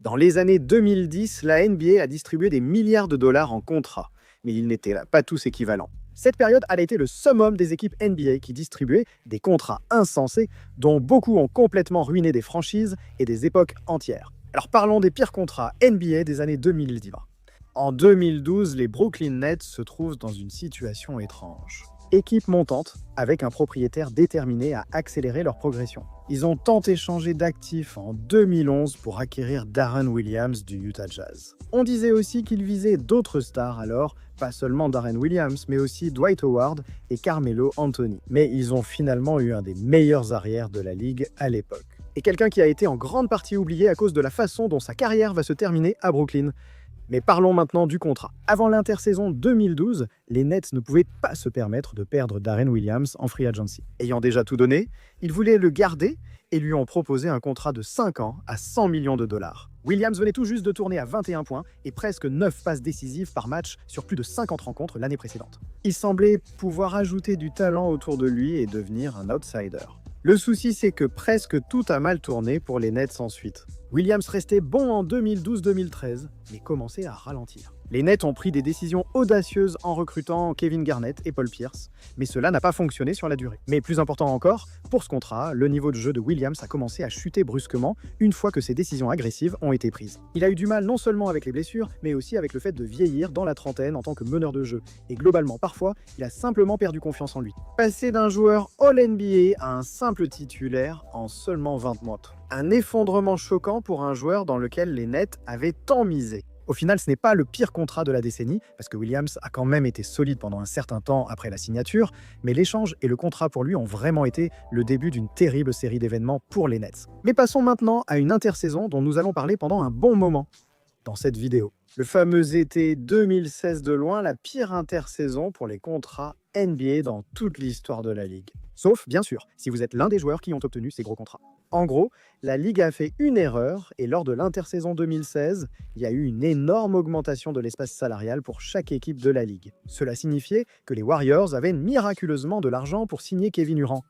Dans les années 2010, la NBA a distribué des milliards de dollars en contrats, mais ils n'étaient là pas tous équivalents. Cette période a été le summum des équipes NBA qui distribuaient des contrats insensés dont beaucoup ont complètement ruiné des franchises et des époques entières. Alors parlons des pires contrats NBA des années 2010. En 2012, les Brooklyn Nets se trouvent dans une situation étrange. Équipe montante, avec un propriétaire déterminé à accélérer leur progression. Ils ont tant échangé d'actifs en 2011 pour acquérir Darren Williams du Utah Jazz. On disait aussi qu'ils visaient d'autres stars alors, pas seulement Darren Williams, mais aussi Dwight Howard et Carmelo Anthony. Mais ils ont finalement eu un des meilleurs arrières de la ligue à l'époque. Et quelqu'un qui a été en grande partie oublié à cause de la façon dont sa carrière va se terminer à Brooklyn. Mais parlons maintenant du contrat. Avant l'intersaison 2012, les Nets ne pouvaient pas se permettre de perdre Darren Williams en free agency. Ayant déjà tout donné, ils voulaient le garder et lui ont proposé un contrat de 5 ans à 100 millions de dollars. Williams venait tout juste de tourner à 21 points et presque 9 passes décisives par match sur plus de 50 rencontres l'année précédente. Il semblait pouvoir ajouter du talent autour de lui et devenir un outsider. Le souci, c'est que presque tout a mal tourné pour les Nets ensuite. Williams restait bon en 2012-2013, mais commençait à ralentir. Les Nets ont pris des décisions audacieuses en recrutant Kevin Garnett et Paul Pierce, mais cela n'a pas fonctionné sur la durée. Mais plus important encore, pour ce contrat, le niveau de jeu de Williams a commencé à chuter brusquement une fois que ces décisions agressives ont été prises. Il a eu du mal non seulement avec les blessures, mais aussi avec le fait de vieillir dans la trentaine en tant que meneur de jeu. Et globalement, parfois, il a simplement perdu confiance en lui. Passer d'un joueur All-NBA à un simple titulaire en seulement 20 mois. Un effondrement choquant pour un joueur dans lequel les Nets avaient tant misé. Au final, ce n'est pas le pire contrat de la décennie, parce que Williams a quand même été solide pendant un certain temps après la signature, mais l'échange et le contrat pour lui ont vraiment été le début d'une terrible série d'événements pour les Nets. Mais passons maintenant à une intersaison dont nous allons parler pendant un bon moment dans cette vidéo. Le fameux été 2016 de loin, la pire intersaison pour les contrats NBA dans toute l'histoire de la Ligue. Sauf, bien sûr, si vous êtes l'un des joueurs qui ont obtenu ces gros contrats. En gros, la Ligue a fait une erreur et lors de l'intersaison 2016, il y a eu une énorme augmentation de l'espace salarial pour chaque équipe de la Ligue. Cela signifiait que les Warriors avaient miraculeusement de l'argent pour signer Kevin Durant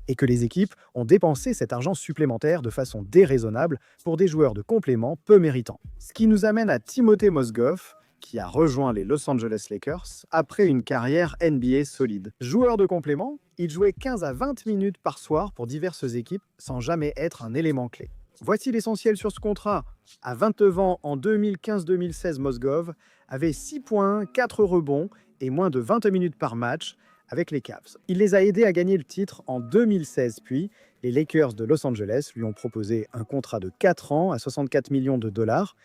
et que les équipes ont dépensé cet argent supplémentaire de façon déraisonnable pour des joueurs de complément peu méritants. Ce qui nous amène à Timothy Mozgov, qui a rejoint les Los Angeles Lakers après une carrière NBA solide. Joueur de complément, il jouait 15 à 20 minutes par soir pour diverses équipes sans jamais être un élément clé. Voici l'essentiel sur ce contrat. À 29 ans, en 2015-2016, Mozgov avait 6 points, 4 rebonds et moins de 20 minutes par match avec les Cavs. Il les a aidés à gagner le titre en 2016, puis les Lakers de Los Angeles lui ont proposé un contrat de 4 ans à 64 millions de dollars.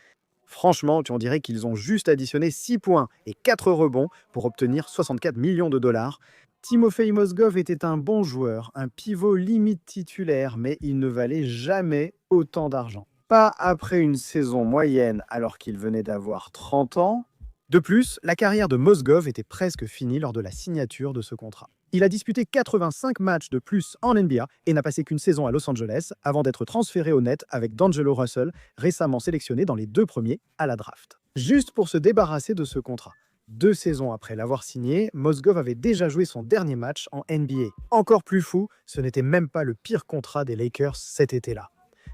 Franchement, on dirait qu'ils ont juste additionné 6 points et 4 rebonds pour obtenir 64 millions de dollars. Timofey Mozgov était un bon joueur, un pivot limite titulaire, mais il ne valait jamais autant d'argent. Pas après une saison moyenne alors qu'il venait d'avoir 30 ans. De plus, la carrière de Mozgov était presque finie lors de la signature de ce contrat. Il a disputé 85 matchs de plus en NBA et n'a passé qu'une saison à Los Angeles avant d'être transféré au Nets avec D'Angelo Russell, récemment sélectionné dans les 2 premiers à la draft. Juste pour se débarrasser de ce contrat. 2 saisons après l'avoir signé, Mozgov avait déjà joué son dernier match en NBA. Encore plus fou, ce n'était même pas le pire contrat des Lakers cet été-là,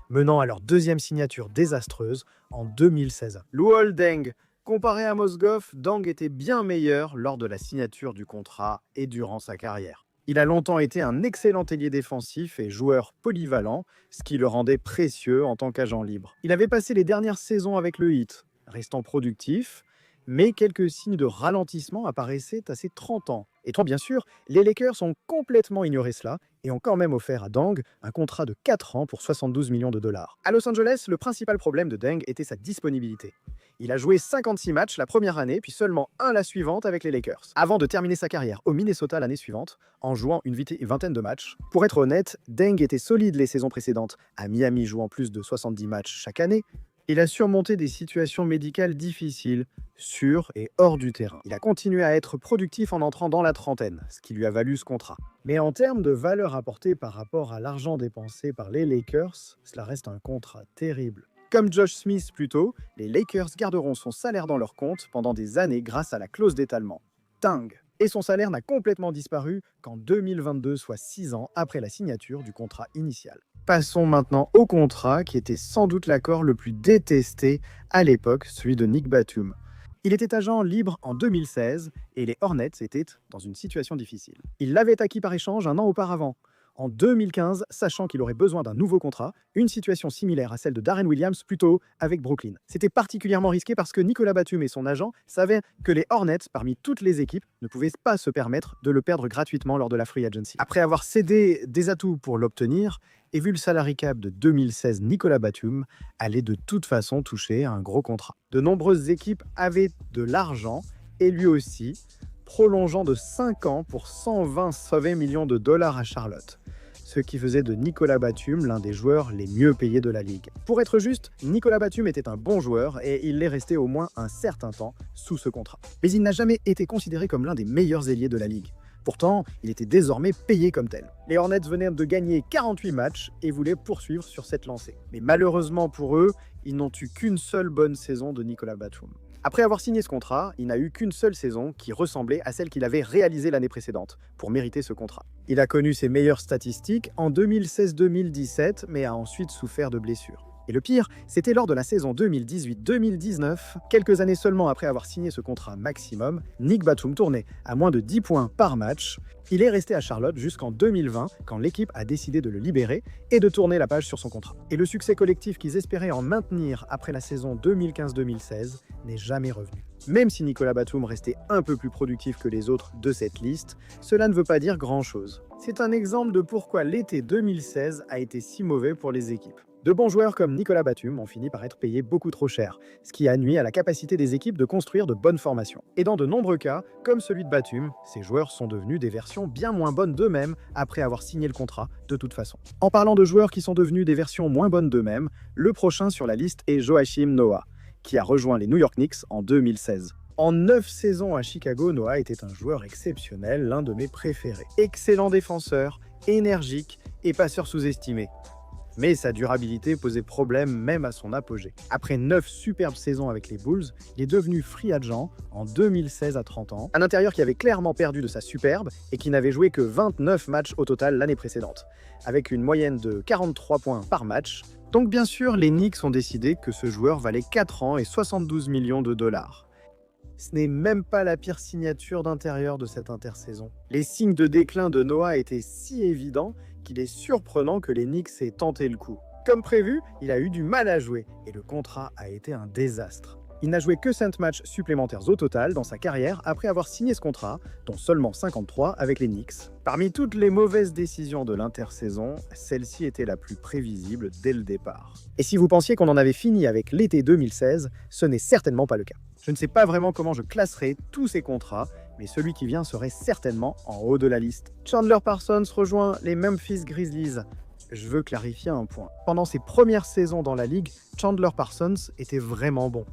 menant à leur deuxième signature désastreuse en 2016. Luol Deng. Comparé à Mozgov, Deng était bien meilleur lors de la signature du contrat et durant sa carrière. Il a longtemps été un excellent ailier défensif et joueur polyvalent, ce qui le rendait précieux en tant qu'agent libre. Il avait passé les dernières saisons avec le Heat, restant productif, mais quelques signes de ralentissement apparaissaient à ses 30 ans. Et toi, bien sûr, les Lakers ont complètement ignoré cela et ont quand même offert à Deng un contrat de 4 ans pour 72 millions de dollars. À Los Angeles, le principal problème de Deng était sa disponibilité. Il a joué 56 matchs la première année, puis seulement un la suivante avec les Lakers, avant de terminer sa carrière au Minnesota l'année suivante, en jouant une vingtaine de matchs. Pour être honnête, Deng était solide les saisons précédentes, à Miami jouant plus de 70 matchs chaque année. Il a surmonté des situations médicales difficiles, sur et hors du terrain. Il a continué à être productif en entrant dans la trentaine, ce qui lui a valu ce contrat. Mais en termes de valeur apportée par rapport à l'argent dépensé par les Lakers, cela reste un contrat terrible. Comme Josh Smith plus tôt, les Lakers garderont son salaire dans leur compte pendant des années grâce à la clause d'étalement. Dingue! Et son salaire n'a complètement disparu qu'en 2022, soit 6 ans après la signature du contrat initial. Passons maintenant au contrat qui était sans doute l'accord le plus détesté à l'époque, celui de Nick Batum. Il était agent libre en 2016 et les Hornets étaient dans une situation difficile. Il l'avait acquis par échange un an auparavant, en 2015, sachant qu'il aurait besoin d'un nouveau contrat, une situation similaire à celle de Darren Williams plutôt avec Brooklyn. C'était particulièrement risqué parce que Nicolas Batum et son agent savaient que les Hornets, parmi toutes les équipes, ne pouvaient pas se permettre de le perdre gratuitement lors de la free agency. Après avoir cédé des atouts pour l'obtenir, et vu le salary cap de 2016, Nicolas Batum allait de toute façon toucher un gros contrat. De nombreuses équipes avaient de l'argent, et lui aussi, prolongeant de 5 ans pour 120 millions de dollars à Charlotte, ce qui faisait de Nicolas Batum l'un des joueurs les mieux payés de la ligue. Pour être juste, Nicolas Batum était un bon joueur et il l'est resté au moins un certain temps sous ce contrat. Mais il n'a jamais été considéré comme l'un des meilleurs ailiers de la ligue. Pourtant, il était désormais payé comme tel. Les Hornets venaient de gagner 48 matchs et voulaient poursuivre sur cette lancée. Mais malheureusement pour eux, ils n'ont eu qu'une seule bonne saison de Nicolas Batum. Après avoir signé ce contrat, il n'a eu qu'une seule saison qui ressemblait à celle qu'il avait réalisée l'année précédente pour mériter ce contrat. Il a connu ses meilleures statistiques en 2016-2017, mais a ensuite souffert de blessures. Et le pire, c'était lors de la saison 2018-2019, quelques années seulement après avoir signé ce contrat maximum, Nick Batum tournait à moins de 10 points par match. Il est resté à Charlotte jusqu'en 2020, quand l'équipe a décidé de le libérer et de tourner la page sur son contrat. Et le succès collectif qu'ils espéraient en maintenir après la saison 2015-2016 n'est jamais revenu. Même si Nicolas Batum restait un peu plus productif que les autres de cette liste, cela ne veut pas dire grand-chose. C'est un exemple de pourquoi l'été 2016 a été si mauvais pour les équipes. De bons joueurs comme Nicolas Batum ont fini par être payés beaucoup trop cher, ce qui a nui à la capacité des équipes de construire de bonnes formations. Et dans de nombreux cas, comme celui de Batum, ces joueurs sont devenus des versions bien moins bonnes d'eux-mêmes après avoir signé le contrat de toute façon. En parlant de joueurs qui sont devenus des versions moins bonnes d'eux-mêmes, le prochain sur la liste est Joachim Noah, qui a rejoint les New York Knicks en 2016. En 9 saisons à Chicago, Noah était un joueur exceptionnel, l'un de mes préférés. Excellent défenseur, énergique et passeur sous-estimé. Mais sa durabilité posait problème même à son apogée. Après 9 superbes saisons avec les Bulls, il est devenu free agent en 2016 à 30 ans, un intérieur qui avait clairement perdu de sa superbe et qui n'avait joué que 29 matchs au total l'année précédente, avec une moyenne de 43 points par match. Donc bien sûr, les Knicks ont décidé que ce joueur valait 4 ans et 72 millions de dollars. Ce n'est même pas la pire signature d'intérieur de cette intersaison. Les signes de déclin de Noah étaient si évidents qu'il est surprenant que les Knicks aient tenté le coup. Comme prévu, il a eu du mal à jouer et le contrat a été un désastre. Il n'a joué que 5 matchs supplémentaires au total dans sa carrière après avoir signé ce contrat, dont seulement 53 avec les Knicks. Parmi toutes les mauvaises décisions de l'intersaison, celle-ci était la plus prévisible dès le départ. Et si vous pensiez qu'on en avait fini avec l'été 2016, ce n'est certainement pas le cas. Je ne sais pas vraiment comment je classerai tous ces contrats, mais celui qui vient serait certainement en haut de la liste. Chandler Parsons rejoint les Memphis Grizzlies. Je veux clarifier un point. Pendant ses premières saisons dans la ligue, Chandler Parsons était vraiment bon.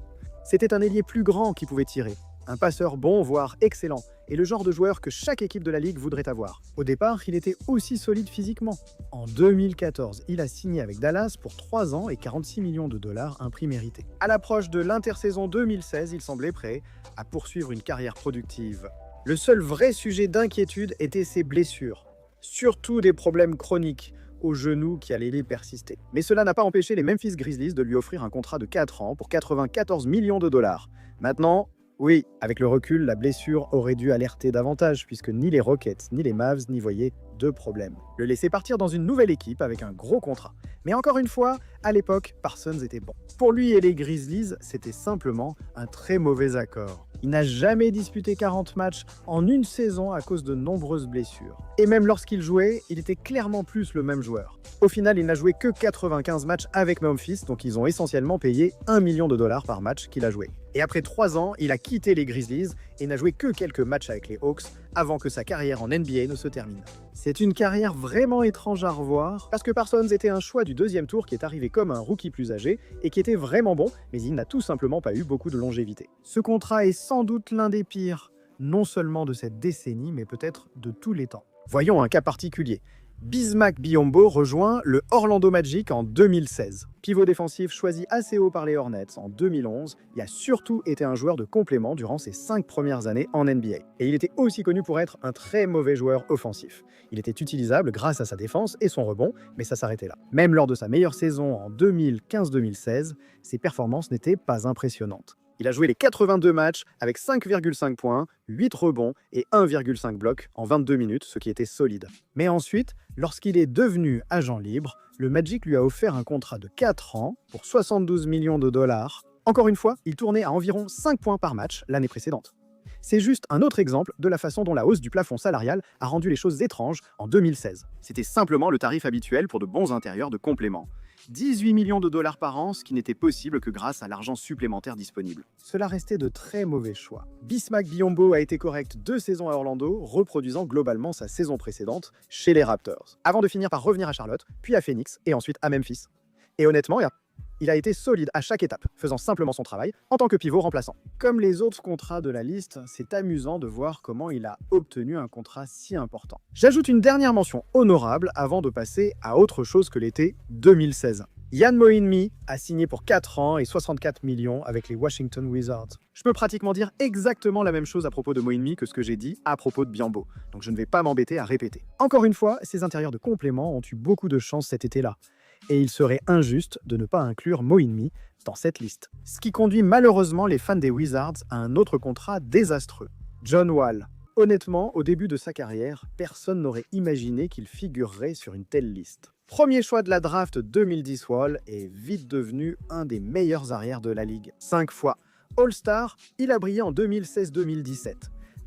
C'était un ailier plus grand qui pouvait tirer, un passeur bon, voire excellent, et le genre de joueur que chaque équipe de la ligue voudrait avoir. Au départ, il était aussi solide physiquement. En 2014, il a signé avec Dallas pour 3 ans et 46 millions de dollars, un prix mérité. À l'approche de l'intersaison 2016, il semblait prêt à poursuivre une carrière productive. Le seul vrai sujet d'inquiétude était ses blessures, surtout des problèmes chroniques au genou qui allaient les persister. Mais cela n'a pas empêché les Memphis Grizzlies de lui offrir un contrat de 4 ans pour 94 millions de dollars. Maintenant, oui, avec le recul, la blessure aurait dû alerter davantage puisque ni les Rockets ni les Mavs n'y voyaient de problème. Le laisser partir dans une nouvelle équipe avec un gros contrat. Mais encore une fois, à l'époque, Parsons était bon. Pour lui et les Grizzlies, c'était simplement un très mauvais accord. Il n'a jamais disputé 40 matchs en une saison à cause de nombreuses blessures. Et même lorsqu'il jouait, il était clairement plus le même joueur. Au final, il n'a joué que 95 matchs avec Memphis, donc ils ont essentiellement payé 1 million de dollars par match qu'il a joué. Et après 3 ans, il a quitté les Grizzlies et n'a joué que quelques matchs avec les Hawks avant que sa carrière en NBA ne se termine. C'est une carrière vraiment étrange à revoir, parce que Parsons était un choix du 2e tour qui est arrivé comme un rookie plus âgé et qui était vraiment bon, mais il n'a tout simplement pas eu beaucoup de longévité. Ce contrat est sans doute l'un des pires, non seulement de cette décennie, mais peut-être de tous les temps. Voyons un cas particulier. Bismack Biyombo rejoint le Orlando Magic en 2016. Pivot défensif choisi assez haut par les Hornets en 2011, il a surtout été un joueur de complément durant ses 5 premières années en NBA. Et il était aussi connu pour être un très mauvais joueur offensif. Il était utilisable grâce à sa défense et son rebond, mais ça s'arrêtait là. Même lors de sa meilleure saison en 2015-2016, ses performances n'étaient pas impressionnantes. Il a joué les 82 matchs avec 5,5 points, 8 rebonds et 1,5 blocs en 22 minutes, ce qui était solide. Mais ensuite, lorsqu'il est devenu agent libre, le Magic lui a offert un contrat de 4 ans pour 72 millions de dollars. Encore une fois, il tournait à environ 5 points par match l'année précédente. C'est juste un autre exemple de la façon dont la hausse du plafond salarial a rendu les choses étranges en 2016. C'était simplement le tarif habituel pour de bons intérieurs de complément. 18 millions de dollars par an, ce qui n'était possible que grâce à l'argent supplémentaire disponible. Cela restait de très mauvais choix. Bismack Biyombo a été correct 2 saisons à Orlando, reproduisant globalement sa saison précédente chez les Raptors, avant de finir par revenir à Charlotte, puis à Phoenix et ensuite à Memphis. Et honnêtement, il a été solide à chaque étape, faisant simplement son travail en tant que pivot remplaçant. Comme les autres contrats de la liste, c'est amusant de voir comment il a obtenu un contrat si important. J'ajoute une dernière mention honorable avant de passer à autre chose que l'été 2016. Ian Mahinmi a signé pour 4 ans et 64 millions avec les Washington Wizards. Je peux pratiquement dire exactement la même chose à propos de Mahinmi que ce que j'ai dit à propos de Biyombo, donc je ne vais pas m'embêter à répéter. Encore une fois, ces intérieurs de complément ont eu beaucoup de chance cet été-là. Et il serait injuste de ne pas inclure Mahinmi dans cette liste. Ce qui conduit malheureusement les fans des Wizards à un autre contrat désastreux. John Wall. Honnêtement, au début de sa carrière, personne n'aurait imaginé qu'il figurerait sur une telle liste. Premier choix de la draft 2010, Wall est vite devenu un des meilleurs arrières de la ligue. 5 fois All-Star, il a brillé en 2016-2017.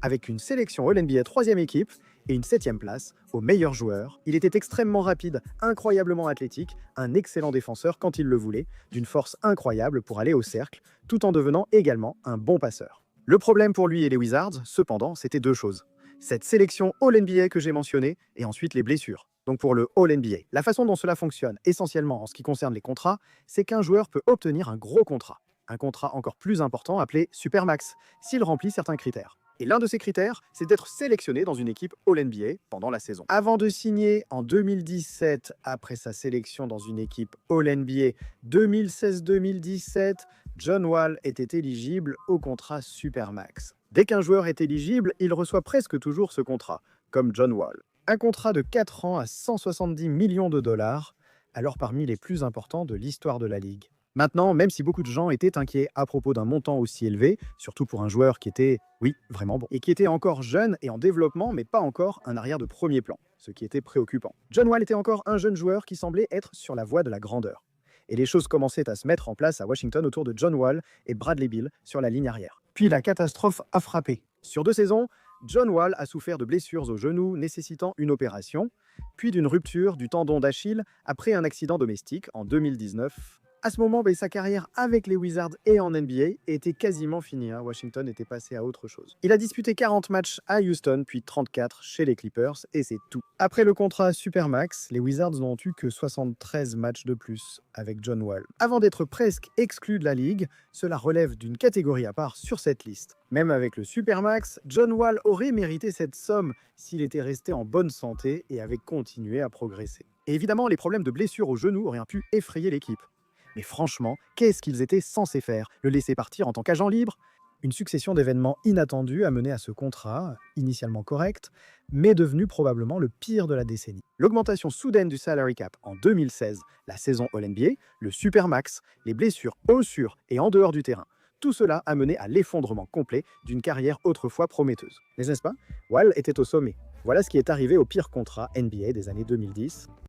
Avec une sélection All-NBA 3e équipe et une 7e place au meilleur joueur. Il était extrêmement rapide, incroyablement athlétique, un excellent défenseur quand il le voulait, d'une force incroyable pour aller au cercle, tout en devenant également un bon passeur. Le problème pour lui et les Wizards, cependant, c'était 2 choses. Cette sélection All-NBA que j'ai mentionnée, et ensuite les blessures. Donc pour le All-NBA. La façon dont cela fonctionne, essentiellement en ce qui concerne les contrats, c'est qu'un joueur peut obtenir un gros contrat. Un contrat encore plus important appelé Supermax, s'il remplit certains critères. Et l'un de ces critères, c'est d'être sélectionné dans une équipe All-NBA pendant la saison. Avant de signer en 2017, après sa sélection dans une équipe All-NBA 2016-2017, John Wall était éligible au contrat Supermax. Dès qu'un joueur est éligible, il reçoit presque toujours ce contrat, comme John Wall. Un contrat de 4 ans à 170 millions de dollars, alors parmi les plus importants de l'histoire de la Ligue. Maintenant, même si beaucoup de gens étaient inquiets à propos d'un montant aussi élevé, surtout pour un joueur qui était, oui, vraiment bon, et qui était encore jeune et en développement, mais pas encore un arrière de premier plan, ce qui était préoccupant. John Wall était encore un jeune joueur qui semblait être sur la voie de la grandeur. Et les choses commençaient à se mettre en place à Washington autour de John Wall et Bradley Beal sur la ligne arrière. Puis la catastrophe a frappé. Sur 2 saisons, John Wall a souffert de blessures au genou nécessitant une opération, puis d'une rupture du tendon d'Achille après un accident domestique en 2019. À ce moment, sa carrière avec les Wizards et en NBA était quasiment finie. Washington était passé à autre chose. Il a disputé 40 matchs à Houston, puis 34 chez les Clippers, et c'est tout. Après le contrat Supermax, les Wizards n'ont eu que 73 matchs de plus avec John Wall. Avant d'être presque exclu de la ligue, cela relève d'une catégorie à part sur cette liste. Même avec le Supermax, John Wall aurait mérité cette somme s'il était resté en bonne santé et avait continué à progresser. Et évidemment, les problèmes de blessure au genou auraient pu effrayer l'équipe. Mais franchement, qu'est-ce qu'ils étaient censés faire? Le laisser partir en tant qu'agent libre? Une succession d'événements inattendus a mené à ce contrat, initialement correct, mais devenu probablement le pire de la décennie. L'augmentation soudaine du salary cap en 2016, la saison All-NBA, le Supermax, les blessures au sur et en dehors du terrain, tout cela a mené à l'effondrement complet d'une carrière autrefois prometteuse. Mais n'est-ce pas? Wall était au sommet. Voilà ce qui est arrivé au pire contrat NBA des années 2010.